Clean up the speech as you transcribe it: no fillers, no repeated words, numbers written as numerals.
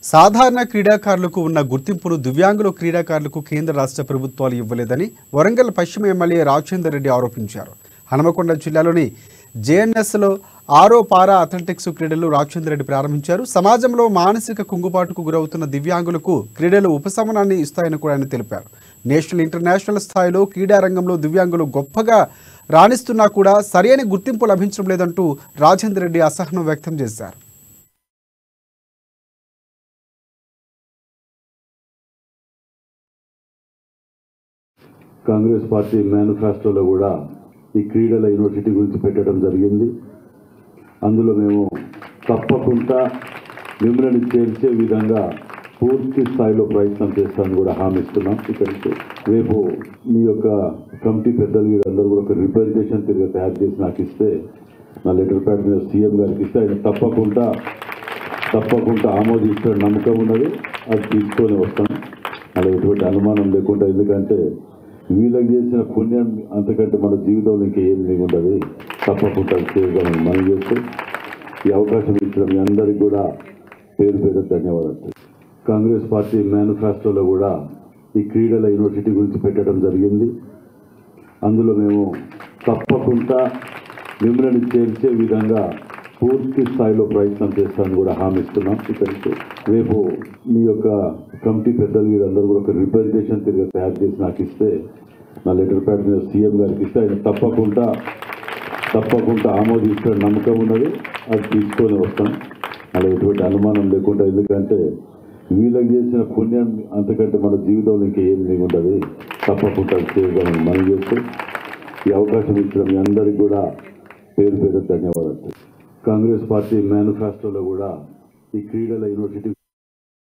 సాధారణ క్రీడాకారులకు ఉన్న గుర్తింపును దివ్యాంగుల క్రీడాకారులకు కేంద్ర రాష్ట్ర ప్రభుత్వాలు ఇవ్వలేదని వరంగల్ పశ్చిమ ఎమ్మెల్యే రాజేందర్ రెడ్డి ఆరోపించారు. హనుమకొండ జిల్లాలోని జేఎన్ఎస్లో 6వ పారా అథ్లెటిక్స్ క్రీడలు రాజేందర్ రెడ్డి ప్రారంభించారు. సమాజంలో మానసిక కుంగుబాటుకు గురవుతున్న దివ్యాంగులకు క్రీడలు ఉపశమనాన్ని ఇస్తాయని కూడా ఆయన తెలిపారు. నేషనల్ ఇంటర్నేషనల్ స్థాయిలో క్రీడా రంగంలో దివ్యాంగులు గొప్పగా రాణిస్తున్నా కూడా సరైన గుర్తింపు లభించడం లేదంటూ రాజేందర్ రెడ్డి అసహనం వ్యక్తం చేశారు. కాంగ్రెస్ పార్టీ మేనిఫెస్టోలో కూడా ఈ క్రీడల యూనివర్సిటీ గురించి పెట్టడం జరిగింది. అందులో మేము తప్పకుండా మిమ్మల్ని చేర్చే విధంగా పూర్తి స్థాయిలో ప్రయత్నం చేస్తామని కూడా హామీ ఇస్తున్నాం. ఇక్కడికి రేపు మీ యొక్క కమిటీ పెద్దలు వీరందరూ కూడా ఒక రిప్రజెంటేషన్ తిరిగి తయారు చేసి నాకు ఇస్తే, నా లెటర్ ప్యాడ్ మీద సీఎం గారికి ఇస్తే ఆయన తప్పకుండా ఆమోదించే నమ్మకం ఉన్నది. అది తీసుకొని వస్తాం, అలా ఎటువంటి అనుమానం లేకుండా. ఎందుకంటే వీళ్ళకి చేసిన పుణ్యం అంతకంటే మన జీవితంలో ఇంకేం లేకుంటుంది. తప్పకుండా చేయగలం మనం చేస్తూ ఈ అవకాశం ఇచ్చిన మీ అందరికీ కూడా పేరు పేరు ధన్యవాదాలు. కాంగ్రెస్ పార్టీ మేనిఫెస్టోలో కూడా ఈ క్రీడల యూనివర్సిటీ గురించి పెట్టడం జరిగింది. అందులో మేము తప్పకుండా మిమ్మల్ని చేర్చే విధంగా పూర్తి స్థాయిలో ప్రయత్నం చేస్తామని కూడా హామీ ఇస్తున్నాం. ఇక్కడికి రేపు మీ యొక్క కమిటీ పెద్దలు వీరందరూ కూడా ఒక రిప్రజెంటేషన్ తిరిగి తయారు చేసి నాకు ఇస్తే, నా లెటర్ ప్యాడ్ మీద సీఎం గారికి ఇస్తే ఆయన తప్పకుండా ఆమోదించే నమ్మకం ఉన్నది. అది తీసుకొని వస్తాం, అలా ఎటువంటి అనుమానం లేకుండా. ఎందుకంటే వీళ్ళకి చేసిన పుణ్యం అంతకంటే మన జీవితంలో ఇంకేం లేకుంటుంది. తప్పకుండా చేయగలం మనం చేస్తూ ఈ అవకాశం ఇచ్చిన మీ అందరికీ కూడా పేరు పేరు ధన్యవాదాలు. కాంగ్రెస్ పార్టీ మేనిఫెస్టోలో కూడా ఈ క్రీడల యూనివర్సిటీ